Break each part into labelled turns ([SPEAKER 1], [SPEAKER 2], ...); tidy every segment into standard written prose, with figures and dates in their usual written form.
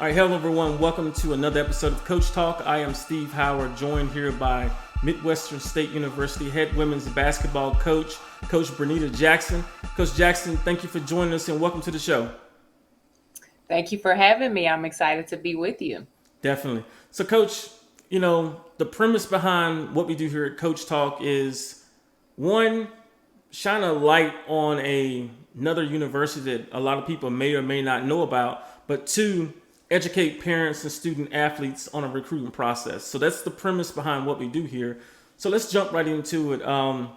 [SPEAKER 1] All right, hello everyone. Welcome to another episode of Coach Talk. I am Steve Howard, joined here by Midwestern State University head women's basketball coach, Coach Bernita Jackson. Coach Jackson, thank you for joining us and welcome to the show.
[SPEAKER 2] Thank you for having me. I'm excited to be with you.
[SPEAKER 1] Definitely. So, Coach, the premise behind what we do here at Coach Talk is one, shine a light on another university that a lot of people may or may not know about, but two, educate parents and student athletes on a recruiting process. So that's the premise behind what we do here. So let's jump right into it.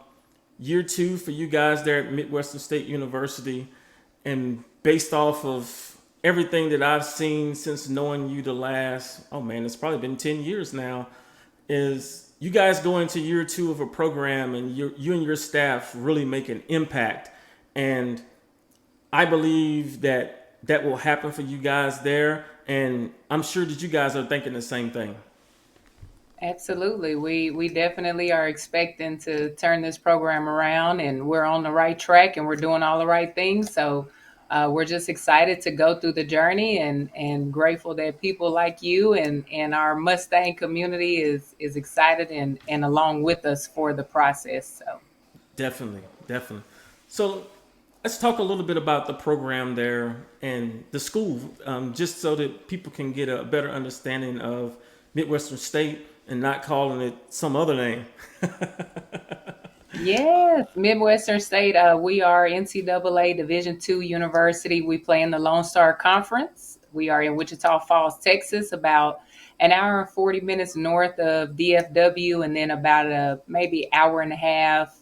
[SPEAKER 1] Year two for you guys there at Midwestern State University, and based off of everything that I've seen since knowing you the last, oh man, it's probably been 10 years now, is you guys go into year two of a program and you and your staff really make an impact. And I believe that will happen for you guys there. And I'm sure that you guys are thinking the same thing.
[SPEAKER 2] Absolutely. We definitely are expecting to turn this program around, and we're on the right track and we're doing all the right things. So we're just excited to go through the journey and grateful that people like you and our Mustang community is excited and along with us for the process. So
[SPEAKER 1] Definitely, definitely. So let's talk a little bit about the program there and the school, just so that people can get a better understanding of Midwestern State and not calling it some other name.
[SPEAKER 2] yes, Midwestern State. We are NCAA Division II university. We play in the Lone Star Conference. We are in Wichita Falls, Texas, about an hour and 40 minutes north of DFW, and then about a maybe hour and a half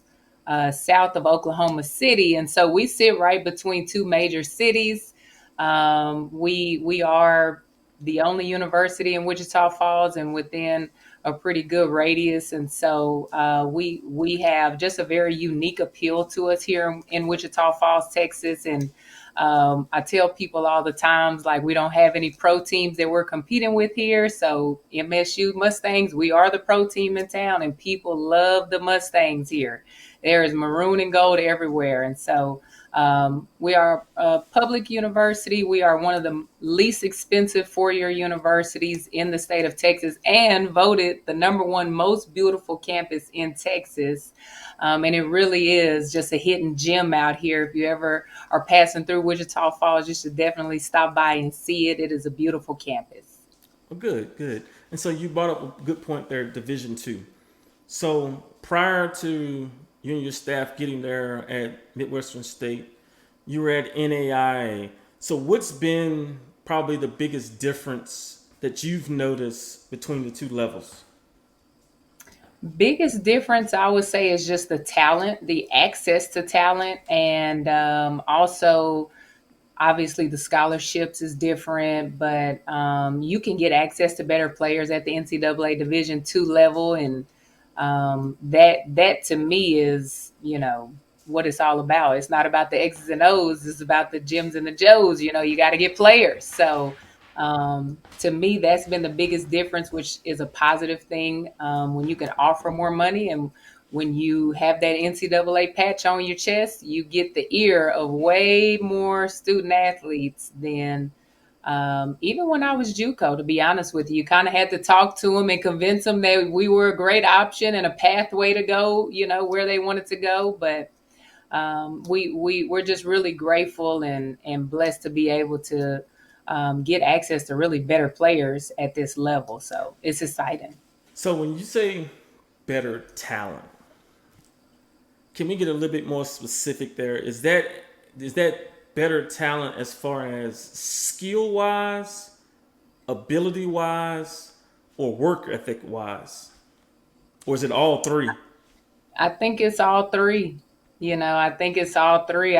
[SPEAKER 2] south of Oklahoma City. And so we sit right between two major cities. We are the only university in Wichita Falls and within a pretty good radius, and so we have just a very unique appeal to us here in Wichita Falls, Texas. And I tell people all the times, like, we don't have any pro teams that we're competing with here. So MSU Mustangs, we are the pro team in town, and people love the Mustangs here. There is maroon and gold everywhere, and so we are a public university. We are one of the least expensive four-year universities in the state of Texas and voted the number one most beautiful campus in Texas. And it really is just a hidden gem out here. If you ever are passing through Wichita Falls, you should definitely stop by and see it. It is a beautiful campus.
[SPEAKER 1] Well, good, good. And so you brought up a good point there, Division Two. So prior to you and your staff getting there at Midwestern State, you were at NAIA. So what's been probably the biggest difference that you've noticed between the two levels?
[SPEAKER 2] Biggest difference, I would say, is just the talent, the access to talent, and also obviously the scholarships is different, but you can get access to better players at the NCAA Division II level, and that to me is, what it's all about. It's not about the X's and O's. It's about the Jims and the Joes. You got to get players. So to me, that's been the biggest difference, which is a positive thing, when you can offer more money and when you have that NCAA patch on your chest, you get the ear of way more student athletes than even when I was JUCO. To be honest with you, you kind of had to talk to them and convince them that we were a great option and a pathway to go, where they wanted to go. But we're just really grateful and blessed to be able to get access to really better players at this level. So it's exciting.
[SPEAKER 1] So when you say better talent, can we get a little bit more specific there? Is that better talent as far as skill wise, ability wise, or work ethic wise? Or is it all three?
[SPEAKER 2] I think it's all three. I think it's all three.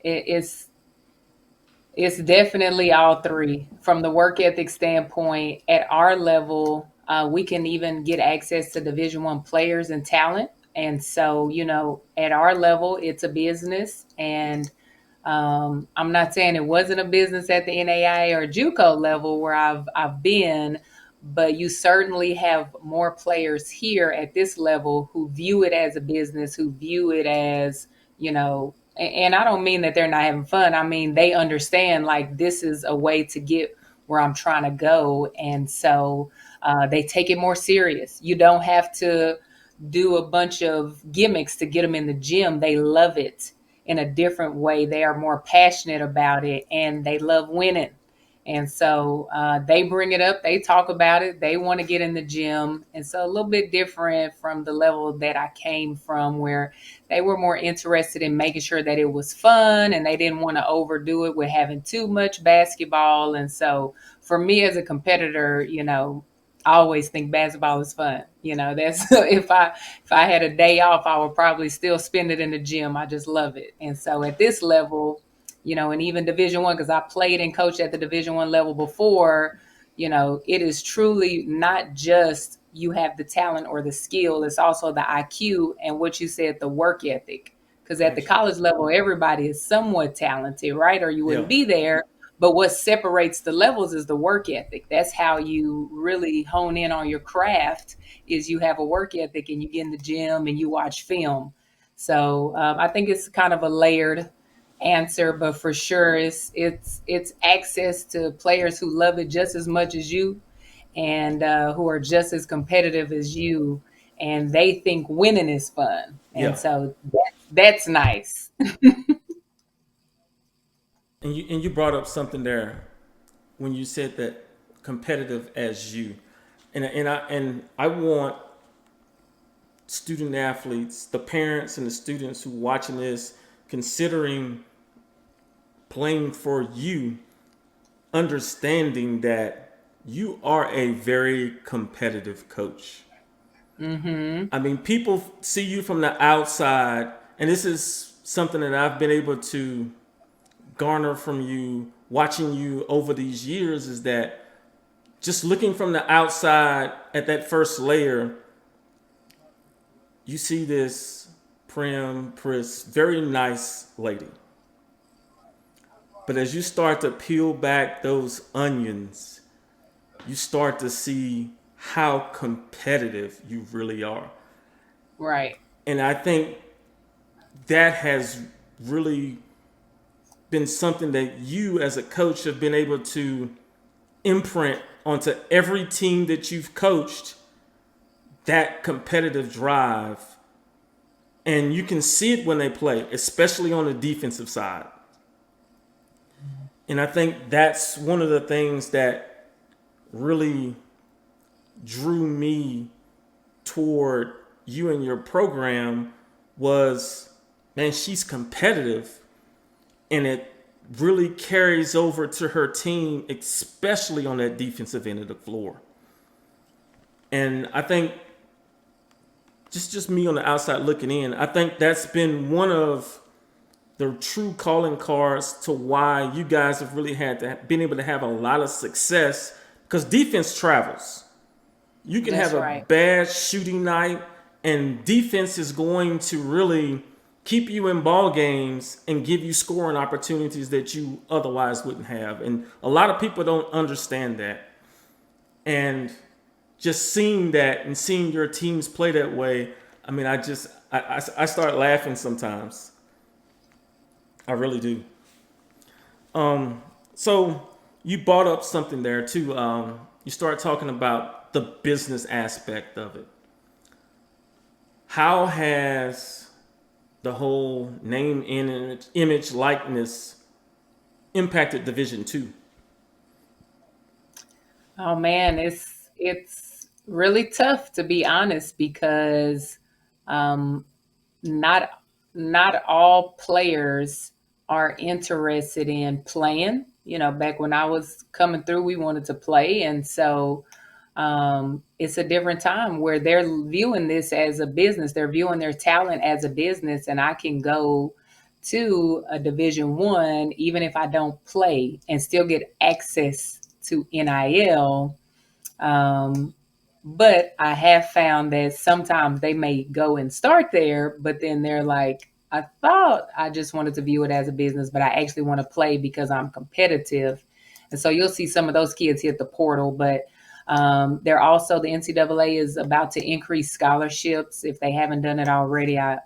[SPEAKER 2] It's definitely all three. From the work ethic standpoint, at our level, we can even get access to Division I players and talent. And so, at our level, it's a business. And I'm not saying it wasn't a business at the NAIA or JUCO level where I've been, but you certainly have more players here at this level who view it as a business, who view it as, you know, And I don't mean that they're not having fun. I mean, they understand like this is a way to get where I'm trying to go. And so they take it more serious. You don't have to do a bunch of gimmicks to get them in the gym. They love it in a different way. They are more passionate about it and they love winning. And so they bring it up, they talk about it, they want to get in the gym. And so a little bit different from the level that I came from, where they were more interested in making sure that it was fun and they didn't want to overdo it with having too much basketball. And so for me as a competitor, I always think basketball is fun. That's if I had a day off, I would probably still spend it in the gym. I just love it. And so at this level, and even Division 1, because I played and coached at the Division 1 level before, it is truly not just you have the talent or the skill, it's also the IQ and what you said, the work ethic. Because at the
[SPEAKER 1] Actually,
[SPEAKER 2] college level, everybody is somewhat talented, right? Or you
[SPEAKER 1] yeah.
[SPEAKER 2] wouldn't be there. But what separates the levels is the work ethic. That's how you really hone in on your craft, is you have a work ethic and you get in the gym and you watch film. So I think it's kind of a layered answer, but for sure it's access to players who love it just as much as you, and who are just as competitive as you, and they think winning is fun, and
[SPEAKER 1] Yeah.
[SPEAKER 2] so that's nice.
[SPEAKER 1] And you brought up something there when you said that competitive as you. And I want student athletes, the parents and the students who watching this, considering playing for you, understanding that you are a very competitive coach.
[SPEAKER 2] Mm-hmm.
[SPEAKER 1] I mean, people see you from the outside, and this is something that I've been able to garner from you watching you over these years, is that just looking from the outside at that first layer, you see this prim, pris, very nice lady. But as you start to peel back those onions, you start to see how competitive you really are.
[SPEAKER 2] Right.
[SPEAKER 1] And I think that has really been something that you as a coach have been able to imprint onto every team that you've coached, that competitive drive. And you can see it when they play, especially on the defensive side. And I think that's one of the things that really drew me toward you and your program was, man, she's competitive, and it really carries over to her team, especially on that defensive end of the floor. And I think just me on the outside looking in, I think that's been one of the true calling cards to why you guys have really had to been able to have a lot of success, because defense travels. You can have
[SPEAKER 2] That's
[SPEAKER 1] a
[SPEAKER 2] right.
[SPEAKER 1] bad shooting night, and defense is going to really keep you in ball games and give you scoring opportunities that you otherwise wouldn't have. And a lot of people don't understand that. And just seeing that and seeing your teams play that way, I mean, I start laughing sometimes. I really do. So you brought up something there too. You start talking about the business aspect of it. How has the whole name, image likeness impacted Division 2?
[SPEAKER 2] Oh man, it's really tough, to be honest, because um, not not all players are interested in playing. Back when I was coming through, we wanted to play, and so it's a different time where they're viewing this as a business. They're viewing their talent as a business, and I can go to a Division 1 even if I don't play and still get access to NIL. Um, but I have found that sometimes they may go and start there, but then they're like, I thought I just wanted to view it as a business, but I actually want to play because I'm competitive. And so you'll see some of those kids hit the portal. But They're also, the NCAA is about to increase scholarships. If they haven't done it already, I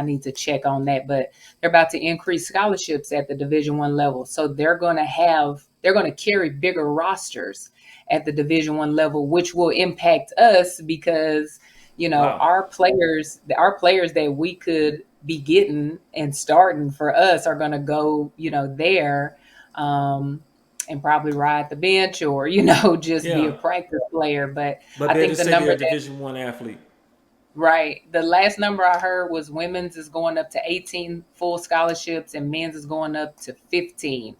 [SPEAKER 2] need to check on that. But they're about to increase scholarships at the Division I level, so they're going to carry bigger rosters at the Division I level, which will impact us because
[SPEAKER 1] Wow.
[SPEAKER 2] our players that we could be getting and starting for us are going to go there. Um, and probably ride the bench or just be a
[SPEAKER 1] Yeah.
[SPEAKER 2] practice player. But
[SPEAKER 1] But
[SPEAKER 2] I
[SPEAKER 1] better to
[SPEAKER 2] think the
[SPEAKER 1] say they're
[SPEAKER 2] number
[SPEAKER 1] a
[SPEAKER 2] that
[SPEAKER 1] Division I athlete.
[SPEAKER 2] right, the last number I heard was women's is going up to 18 full scholarships and men's is going up to 15.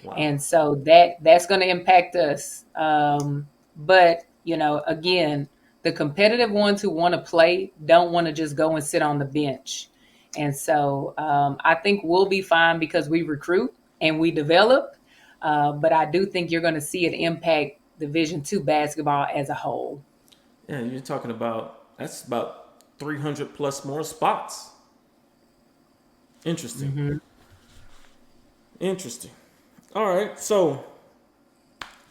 [SPEAKER 1] Wow.
[SPEAKER 2] And so that's going to impact us. But again, the competitive ones who want to play don't want to just go and sit on the bench. And so I think we'll be fine because we recruit and we develop. But I do think you're going to see it impact Division II basketball as a whole.
[SPEAKER 1] Yeah, you're talking about that's about 300 plus more spots. Interesting.
[SPEAKER 2] Hmm.
[SPEAKER 1] Interesting. All right. So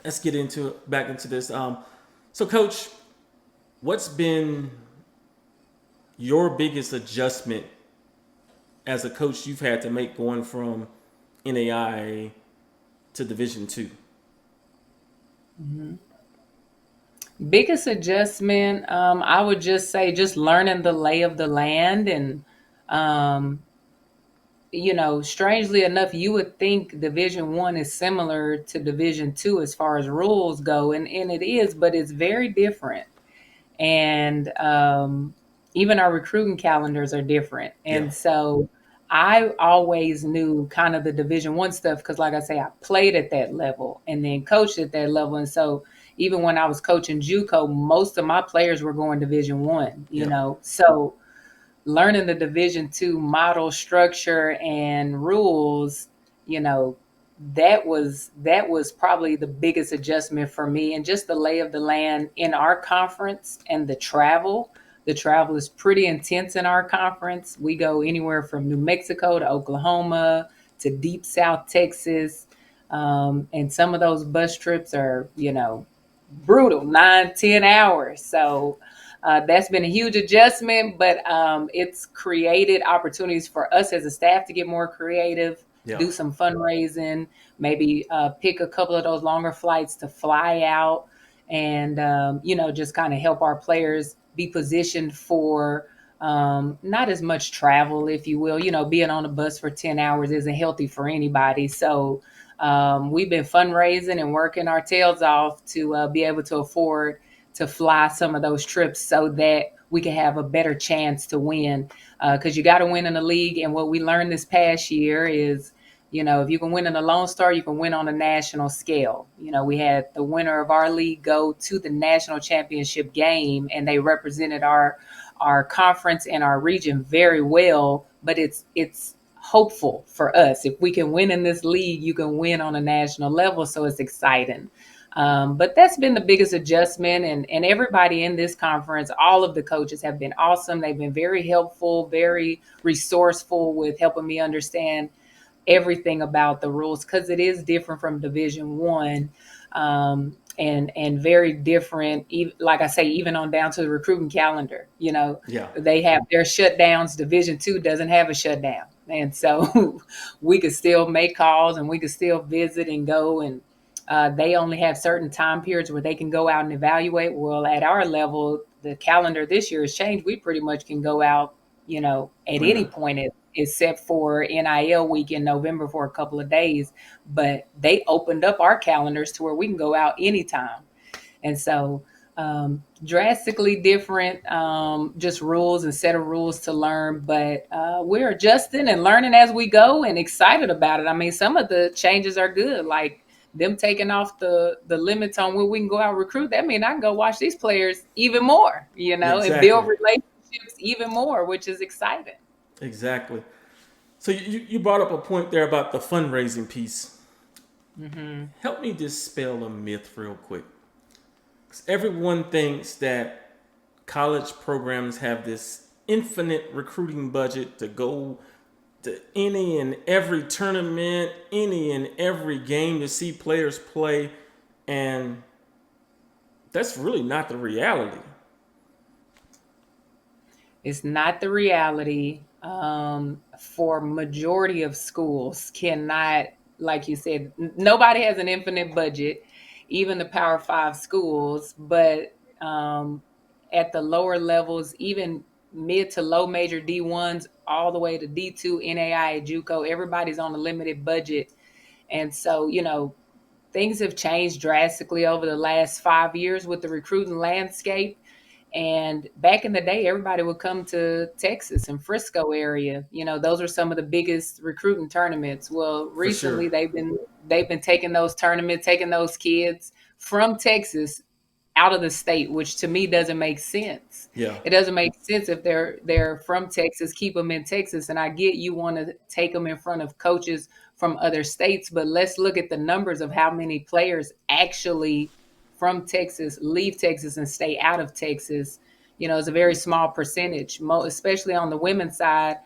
[SPEAKER 1] let's get into back into this. So coach, what's been your biggest adjustment as a coach you've had to make going from NAIA to Division II?
[SPEAKER 2] Biggest adjustment, I would just say just learning the lay of the land and um, strangely enough, you would think Division I is similar to Division II as far as rules go, and it is, but it's very different. And even our recruiting calendars are different.
[SPEAKER 1] Yeah.
[SPEAKER 2] And so I always knew kind of the Division I stuff because, like I say, I played at that level and then coached at that level. And so even when I was coaching JUCO, most of my players were going Division I.
[SPEAKER 1] Yeah.
[SPEAKER 2] So learning the Division II model structure and rules, you know, that was probably the biggest adjustment for me, and just the lay of the land in our conference and the travel. The travel is pretty intense in our conference. We go anywhere from New Mexico to Oklahoma to deep South Texas. And some of those bus trips are, brutal, 9, 10 hours. So that's been a huge adjustment, but it's created opportunities for us as a staff to get more creative,
[SPEAKER 1] Yeah.
[SPEAKER 2] do some fundraising, maybe pick a couple of those longer flights to fly out and, just kind of help our players be positioned for not as much travel, if you will. Being on a bus for 10 hours isn't healthy for anybody. So we've been fundraising and working our tails off to be able to afford to fly some of those trips so that we can have a better chance to win. Because you got to win in the league. And what we learned this past year is, if you can win in the Lone Star, you can win on a national scale. We had the winner of our league go to the national championship game, and they represented our conference and our region very well. But it's hopeful for us. If we can win in this league, you can win on a national level. So it's exciting. But that's been the biggest adjustment. And everybody in this conference, all of the coaches have been awesome. They've been very helpful, very resourceful with helping me understand everything about the rules because it is different from Division I. And very different, like I say, even on down to the recruiting calendar.
[SPEAKER 1] Yeah.
[SPEAKER 2] They have their shutdowns. Division II doesn't have a shutdown, and so we could still make calls and we could still visit and go. And they only have certain time periods where they can go out and evaluate. Well, at our level, the calendar this year has changed. We pretty much can go out, at any
[SPEAKER 1] Whenever.
[SPEAKER 2] point except for NIL week in November for a couple of days. But they opened up our calendars to where we can go out anytime. And so drastically different, just rules and set of rules to learn. But we're adjusting and learning as we go and excited about it. I mean, some of the changes are good, like them taking off the limits on when we can go out and recruit. That means I can go watch these players even more, and build
[SPEAKER 1] Exactly.
[SPEAKER 2] relationships even more, which is exciting.
[SPEAKER 1] Exactly. So you brought up a point there about the fundraising piece.
[SPEAKER 2] Hmm.
[SPEAKER 1] Help me dispel a myth real quick. 'Cause everyone thinks that college programs have this infinite recruiting budget to go to any and every tournament, any and every game to see players play. And That's really not the reality.
[SPEAKER 2] It's not the reality. For majority of schools cannot, like you said, nobody has an infinite budget, even the Power Five schools. But at the lower levels, even mid to low major D1s, all the way to D2, NAI, JUCO, everybody's on a limited budget, and so things have changed drastically over the last 5 years with the recruiting landscape. And back in the day, everybody would come to Texas and Frisco area. Those are some of the biggest recruiting tournaments. Well,
[SPEAKER 1] For sure.
[SPEAKER 2] recently they've been taking those tournaments, taking those kids from Texas out of the state, which to me doesn't make sense.
[SPEAKER 1] Yeah.
[SPEAKER 2] It doesn't make sense if they're from Texas, keep them in Texas. And I get you want to take them in front of coaches from other states, but let's look at the numbers of how many players actually from Texas leave Texas and stay out of Texas. It's a very small percentage, especially on the women's side.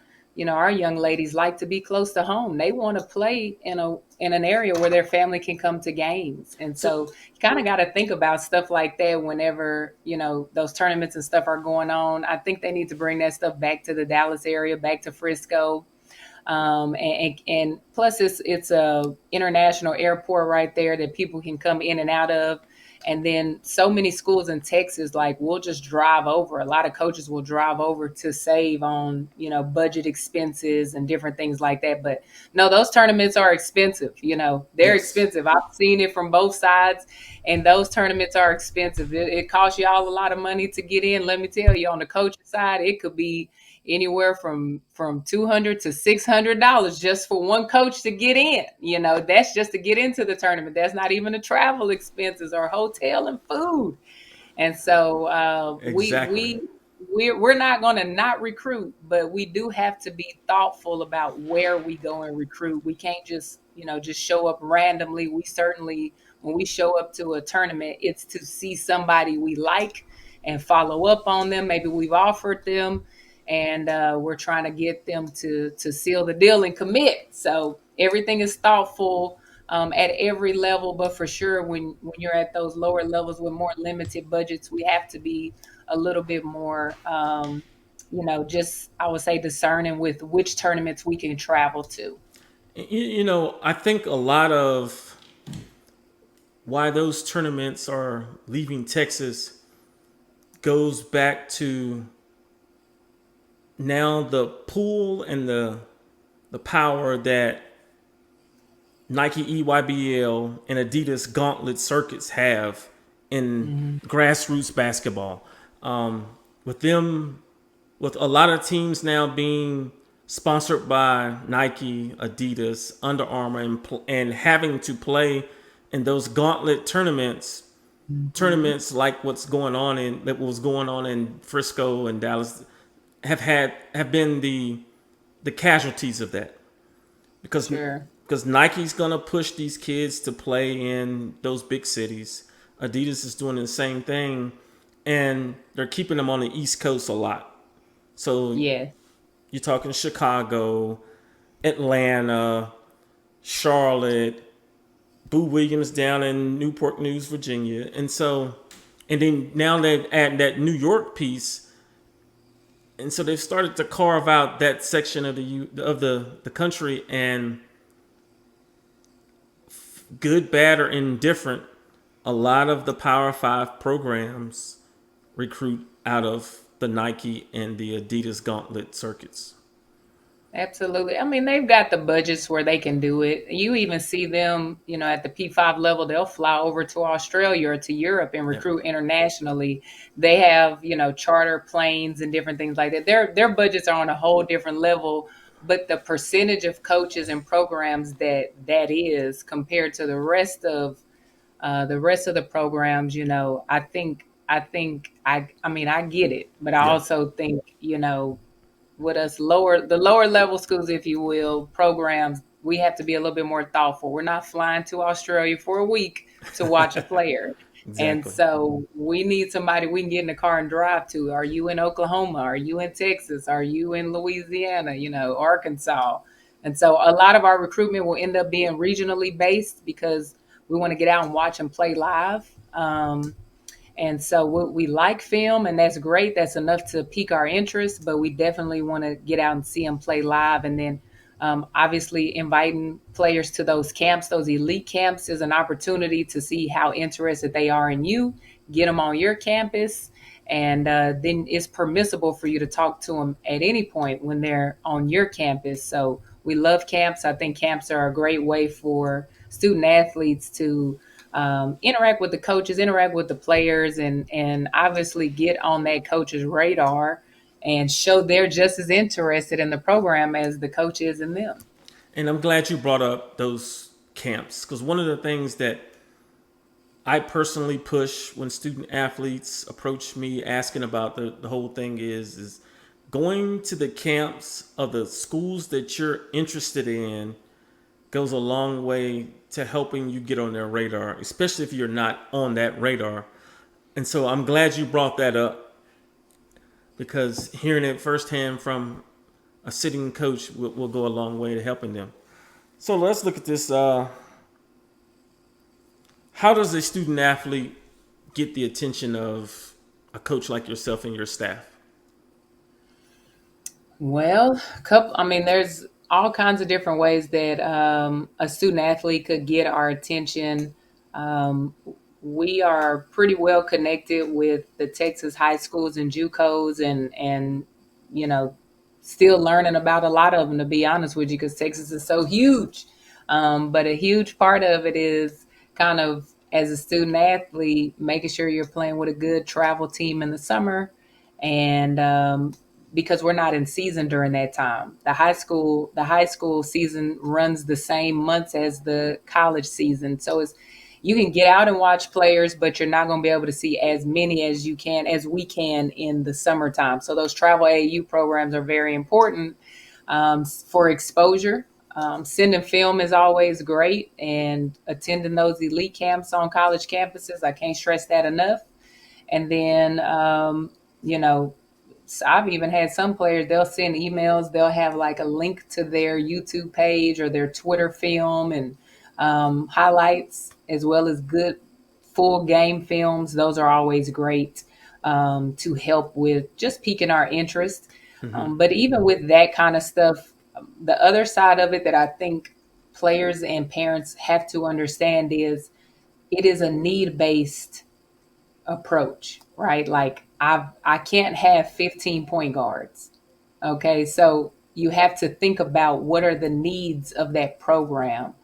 [SPEAKER 2] Our young ladies like to be close to home. They want to play in an area where their family can come to games. And
[SPEAKER 1] So
[SPEAKER 2] so you kind of got to think about stuff like that whenever, those tournaments and stuff are going on. I think they need to bring that stuff back to the Dallas area, back to Frisco. And plus it's a international airport right there that people can come in and out of. And then so many schools in Texas, like we'll just drive over. A lot of coaches will drive over to save on, budget expenses and different things like that. But no, those tournaments are expensive. They're
[SPEAKER 1] yes,
[SPEAKER 2] expensive. I've seen it from both sides, and those tournaments are expensive. It costs you all a lot of money to get in. Let me tell you, on the coaching side, it could be anywhere from $200 to $600 just for one coach to get in. That's just to get into the tournament. That's not even the travel expenses or hotel and food. And so
[SPEAKER 1] exactly.
[SPEAKER 2] we're not going to not recruit, but we do have to be thoughtful about where we go and recruit. We can't just show up randomly. We certainly, when we show up to a tournament, it's to see somebody we like and follow up on them. Maybe we've offered them, and we're trying to get them to seal the deal and commit. So everything is thoughtful at every level, but for sure, when you're at those lower levels with more limited budgets, we have to be a little bit more, just I would say discerning with which tournaments we can travel to.
[SPEAKER 1] I think a lot of why those tournaments are leaving Texas goes back to now the pull and the power that Nike EYBL and Adidas Gauntlet circuits have in
[SPEAKER 2] Hmm.
[SPEAKER 1] grassroots basketball. With them, with a lot of teams now being sponsored by Nike, Adidas, Under Armour, and having to play in those gauntlet
[SPEAKER 2] Hmm.
[SPEAKER 1] tournaments like what was going on in Frisco and Dallas, have been the casualties of that, because
[SPEAKER 2] Sure.
[SPEAKER 1] Nike's gonna push these kids to play in those big cities. Adidas is doing the same thing, and they're keeping them on the East Coast a lot. So
[SPEAKER 2] Yeah.
[SPEAKER 1] you're talking Chicago, Atlanta, Charlotte, Boo Williams down in Newport News, Virginia, and then now they've added that New York piece, and so they've started to carve out that section of the country, and good, bad, or indifferent, a lot of the Power Five programs recruit out of the Nike and the Adidas Gauntlet circuits.
[SPEAKER 2] Absolutely. I mean, they've got the budgets where they can do it. You even see them, at the P5 level, they'll fly over to Australia or to Europe and
[SPEAKER 1] Yeah,
[SPEAKER 2] recruit internationally. They have, charter planes and different things like that. Their budgets are on a whole different level, but the percentage of coaches and programs that is compared to the rest of the programs, I think I get it, but I
[SPEAKER 1] yeah,
[SPEAKER 2] also think, with us the lower level schools, if you will, programs, we have to be a little bit more thoughtful. We're not flying to Australia for a week to watch a player. And
[SPEAKER 1] exactly.
[SPEAKER 2] so we need somebody we can get in the car and drive to. Are you in Oklahoma? Are you in Texas? Are you in Louisiana? Arkansas? And so a lot of our recruitment will end up being regionally based because we want to get out and watch and play live. And so we like film, and that's great. That's enough to pique our interest, but we definitely want to get out and see them play live. And then obviously inviting players to those camps, those elite camps, is an opportunity to see how interested they are in you, get them on your campus, and then it's permissible for you to talk to them at any point when they're on your campus. So we love camps. I think camps are a great way for student athletes to interact with the coaches, interact with the players, and obviously get on that coach's radar and show they're just as interested in the program as the coach is in them.
[SPEAKER 1] And I'm glad you brought up those camps, because one of the things that I personally push when student athletes approach me asking about the whole thing is going to the camps of the schools that you're interested in goes a long way to helping you get on their radar, especially if you're not on that radar. And so I'm glad you brought that up, because hearing it firsthand from a sitting coach will go a long way to helping them. So let's look at this. How does a student athlete get the attention of a coach like yourself and your staff?
[SPEAKER 2] Well, couple. I mean, there's all kinds of different ways that a student athlete could get our attention. Um, we are pretty well connected with the Texas high schools and JUCOs, and you know, still learning about a lot of them. To be honest with you, because Texas is so huge. But a huge part of it is kind of, as a student athlete, making sure you're playing with a good travel team in the summer, and because we're not in season during that time. The high school season runs the same months as the college season. So it's, you can get out and watch players, but you're not going to be able to see as many as you can, as we can in the summertime. So those travel AAU programs are very important for exposure. Sending film is always great, and attending those elite camps on college campuses, I can't stress that enough. And then, you know, I've even had some players, they'll send emails, they'll have like a link to their YouTube page or their Twitter film, and highlights, as well as good full game films. Those are always great to help with just piquing our interest.
[SPEAKER 1] Mm-hmm.
[SPEAKER 2] But even with that kind of stuff, the other side of it that I think players and parents have to understand is it is a need based approach, right? Like I can't have 15 point guards. Okay, so you have to think about what are the needs of that program.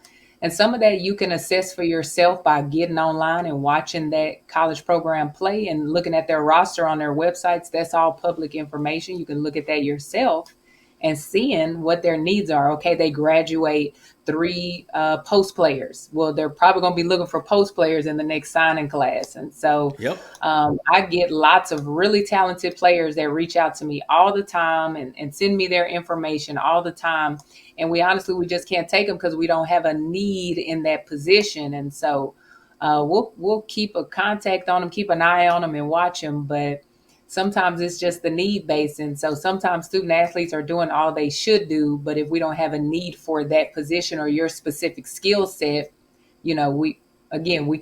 [SPEAKER 2] And some of that you can assess for yourself by getting online and watching that college program play and looking at their roster on their websites. That's all public information. You can look at that yourself and seeing what their needs are. Okay, they graduate three post players. Well, they're probably going to be looking for post players in the next signing class. And so
[SPEAKER 1] Yep.
[SPEAKER 2] I get lots of really talented players that reach out to me all the time and send me their information all the time. And we just can't take them because we don't have a need in that position. And so we'll keep a contact on them, keep an eye on them, and watch them. But sometimes it's just the need base. And so sometimes student athletes are doing all they should do, but if we don't have a need for that position or your specific skill set, we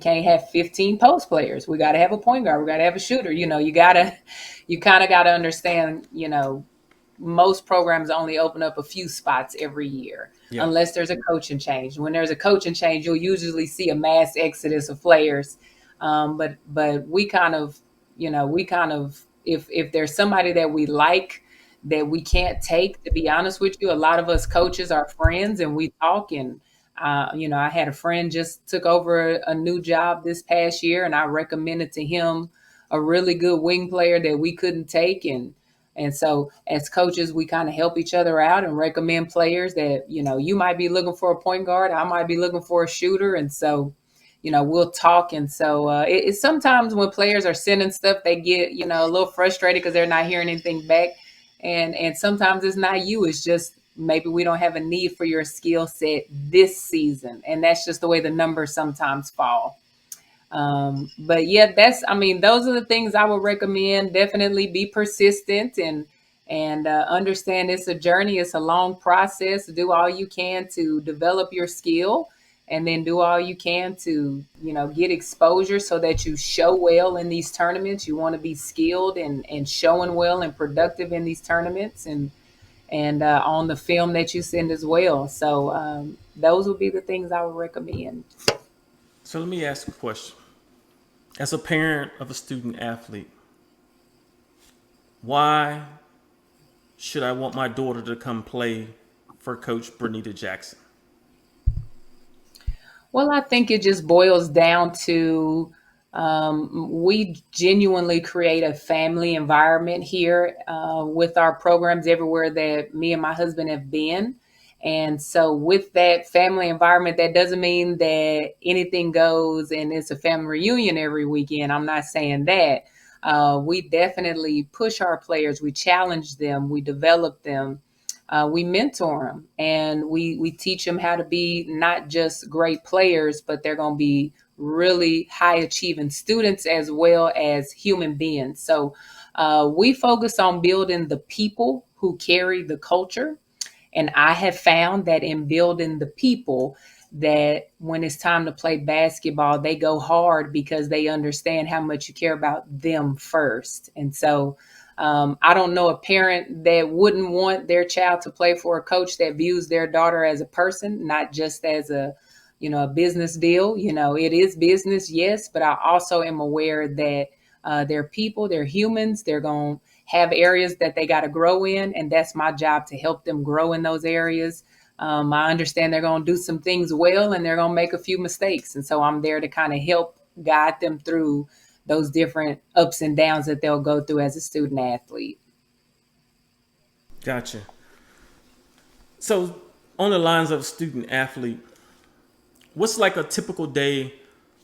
[SPEAKER 2] can't have 15 post players. We got to have a point guard. We got to have a shooter. You kind of got to understand, most programs only open up a few spots every year
[SPEAKER 1] Yeah.
[SPEAKER 2] unless there's a coaching change. When there's a coaching change, you'll usually see a mass exodus of players. But we kind of, if there's somebody that we like that we can't take, to be honest with you, a lot of us coaches are friends and we talk. And I had a friend just took over a new job this past year, and I recommended to him a really good wing player that we couldn't take. And so as coaches, we kind of help each other out and recommend players that, you might be looking for a point guard. I might be looking for a shooter. And so, we'll talk. And so it's sometimes when players are sending stuff, they get, a little frustrated because they're not hearing anything back. And sometimes it's not you. It's just maybe we don't have a need for your skill set this season. And that's just the way the numbers sometimes fall. But yeah, those are the things I would recommend. Definitely be persistent and understand it's a journey. It's a long process. Do all you can to develop your skill and then do all you can to, get exposure so that you show well in these tournaments. You want to be skilled and showing well and productive in these tournaments, and on the film that you send as well. So those would be the things I would recommend.
[SPEAKER 1] So let me ask a question. As a parent of a student athlete, why should I want my daughter to come play for Coach Bernita Jackson?
[SPEAKER 2] Well, I think it just boils down to we genuinely create a family environment here with our programs everywhere that me and my husband have been. And so, with that family environment, that doesn't mean that anything goes and it's a family reunion every weekend. I'm not saying that. We definitely push our players, we challenge them, we develop them, we mentor them, and we teach them how to be not just great players, but they're going to be really high achieving students as well as human beings. So we focus on building the people who carry the culture, and I have found that in building the people, that when it's time to play basketball, they go hard because they understand how much you care about them first. And so I don't know a parent that wouldn't want their child to play for a coach that views their daughter as a person, not just as a business deal. It is business, yes, but I also am aware that they're people, they're humans, they're going to have areas that they got to grow in, and that's my job to help them grow in those areas. I understand they're going to do some things well and they're going to make a few mistakes. And so I'm there to kind of help guide them through those different ups and downs that they'll go through as a student athlete.
[SPEAKER 1] Gotcha. So, on the lines of student athlete, what's like a typical day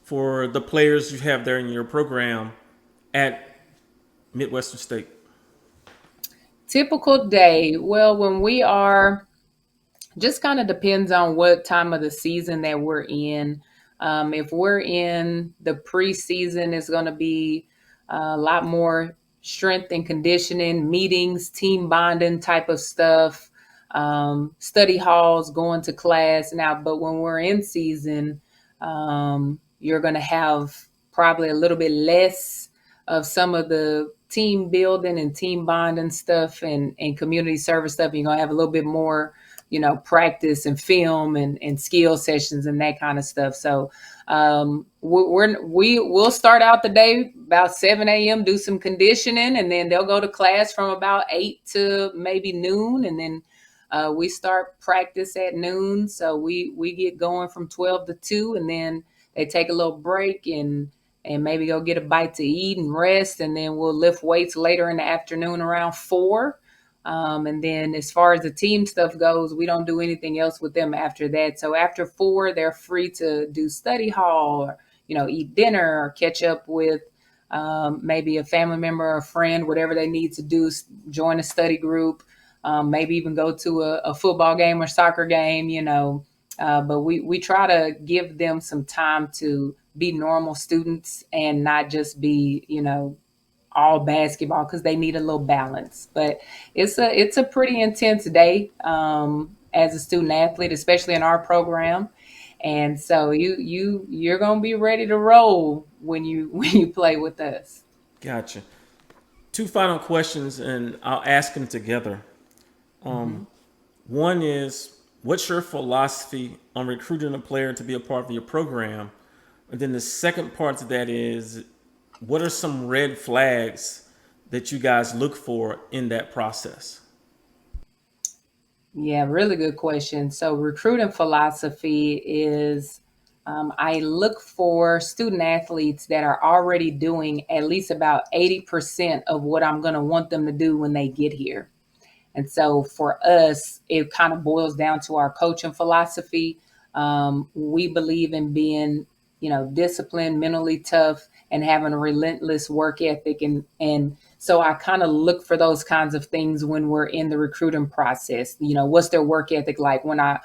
[SPEAKER 1] for the players you have there in your program at Midwestern State?
[SPEAKER 2] Typical day. Well, when we are, just kind of depends on what time of the season that we're in. If we're in the preseason, it's going to be a lot more strength and conditioning, meetings, team bonding type of stuff, study halls, going to class. Now, but when we're in season, you're going to have probably a little bit less of some of the team building and team bonding stuff and community service stuff. You're going to have a little bit more, practice and film and skill sessions and that kind of stuff. So we'll start out the day about 7 a.m., do some conditioning, and then they'll go to class from about 8 to maybe noon. And then we start practice at noon. So we get going from 12 to 2, and then they take a little break and maybe go get a bite to eat and rest. And then we'll lift weights later in the afternoon around 4. And then as far as the team stuff goes, we don't do anything else with them after that. So after 4, they're free to do study hall or, eat dinner or catch up with maybe a family member or a friend, whatever they need to do, join a study group, maybe even go to a football game or soccer game. But we try to give them some time to be normal students and not just be, all basketball, because they need a little balance. But it's a pretty intense day as a student athlete, especially in our program. And so you're gonna be ready to roll when you when you play with us.
[SPEAKER 1] Gotcha. Two final questions, and I'll ask them together.
[SPEAKER 2] Mm-hmm.
[SPEAKER 1] One is, what's your philosophy on recruiting a player to be a part of your program? And then the second part to that is, what are some red flags that you guys look for in that process?
[SPEAKER 2] Yeah, really good question. So, recruiting philosophy is I look for student athletes that are already doing at least about 80% of what I'm going to want them to do when they get here. And so for us, it kind of boils down to our coaching philosophy. We believe in being, disciplined, mentally tough, and having a relentless work ethic. And so I kind of look for those kinds of things when we're in the recruiting process. What's their work ethic like? When I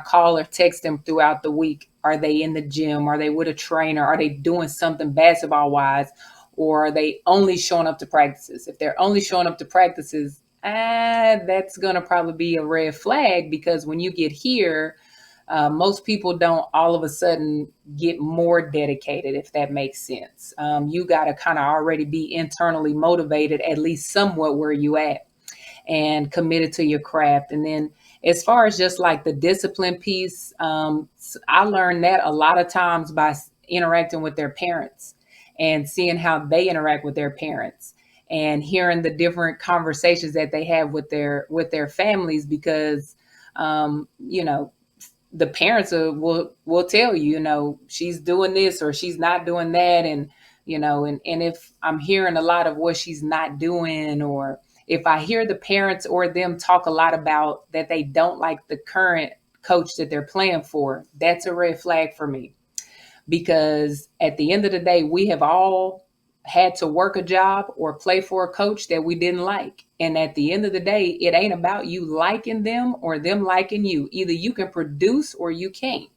[SPEAKER 2] call or text them throughout the week, are they in the gym? Are they with a trainer? Are they doing something basketball wise? Or are they only showing up to practices? If they're only showing up to practices, that's going to probably be a red flag, because when you get here, Most people don't all of a sudden get more dedicated, if that makes sense. You got to kind of already be internally motivated, at least somewhat where you at, and committed to your craft. And then as far as just like the discipline piece, I learned that a lot of times by interacting with their parents and seeing how they interact with their parents and hearing the different conversations that they have with their families, because you know, the parents will tell you, you know, she's doing this or she's not doing that. And you know, and if I'm hearing a lot of what she's not doing, or if I hear the parents or them talk a lot about that they don't like the current coach that they're playing for, that's a red flag for me. Because at the end of the day, we have all had to work a job or play for a coach that we didn't like. And at the end of the day, it ain't about you liking them or them liking you. Either you can produce or you can't.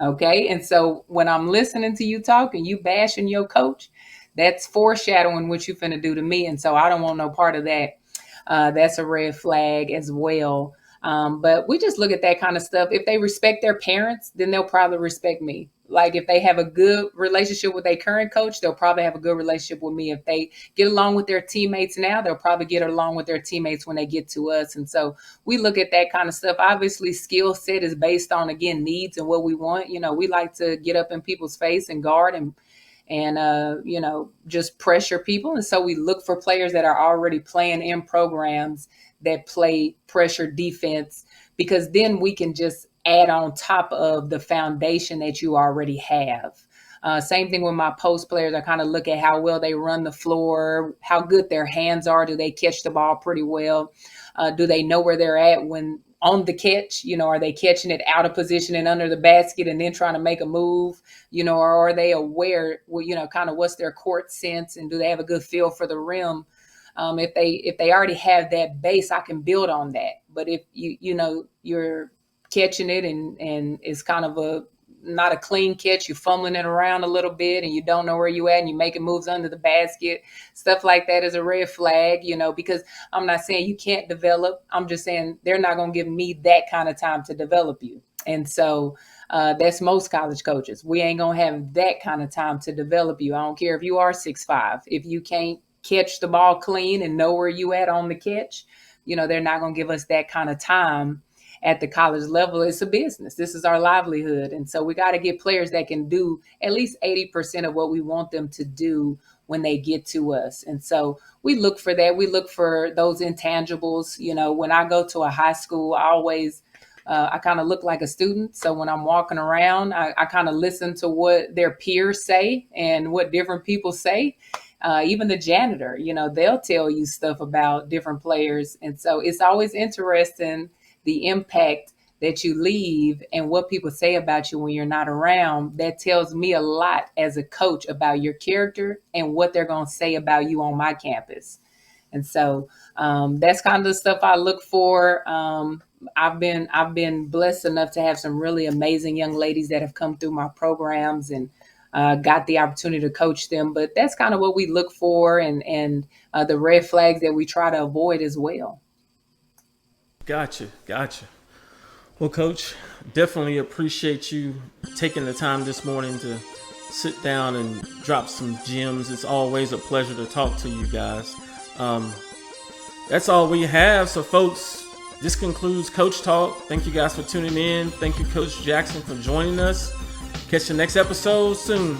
[SPEAKER 2] Okay. And so when I'm listening to you talk and you bashing your coach, that's foreshadowing what you finna do to me. And so I don't want no part of that. That's a red flag as well. But we just look at that kind of stuff. If they respect their parents, then they'll probably respect me. Like if they have a good relationship with their current coach, they'll probably have a good relationship with me. If they get along with their teammates now, they'll probably get along with their teammates when they get to us. And so we look at that kind of stuff. Obviously, skill set is based on, again, needs and what we want. You know, we like to get up in people's face and guard and you know, just pressure people. And so we look for players that are already playing in programs that play pressure defense, because then we can just add on top of the foundation that you already have. Same thing with my post players. I kind of look at how well they run the floor, how good their hands are. Do they catch the ball pretty well? Do they know where they're at when on the catch? You know, are they catching it out of position and under the basket and then trying to make a move? You know, or are they aware, well, you know, kind of what's their court sense, and do they have a good feel for the rim? If they already have that base, I can build on that. But if you know you're catching it and it's kind of a not a clean catch, you're fumbling it around a little bit and you don't know where you at and you're making moves under the basket, stuff like that is a red flag, you know, because I'm not saying you can't develop. I'm just saying they're not going to give me that kind of time to develop you. And so that's most college coaches. We ain't going to have that kind of time to develop you. I don't care if you are 6'5". If you can't catch the ball clean and know where you at on the catch, you know, they're not going to give us that kind of time at the college level. It's a business. This is our livelihood. And so we got to get players that can do at least 80% of what we want them to do when they get to us. And so we look for that. We look for those intangibles. You know, when I go to a high school, I kind of look like a student. So when I'm walking around, I kind of listen to what their peers say and what different people say. Even the janitor, you know, they'll tell you stuff about different players. And so it's always interesting the impact that you leave and what people say about you when you're not around. That tells me a lot as a coach about your character and what they're going to say about you on my campus. And so that's kind of the stuff I look for. I've been blessed enough to have some really amazing young ladies that have come through my programs and got the opportunity to coach them. But that's kind of what we look for, and the red flags that we try to avoid as well.
[SPEAKER 1] Gotcha. Well, Coach, definitely appreciate you taking the time this morning to sit down and drop some gems. It's always a pleasure to talk to you guys. That's all we have. So, folks, this concludes Coach Talk. Thank you guys for tuning in. Thank you, Coach Jackson, for joining us. Catch the next episode soon.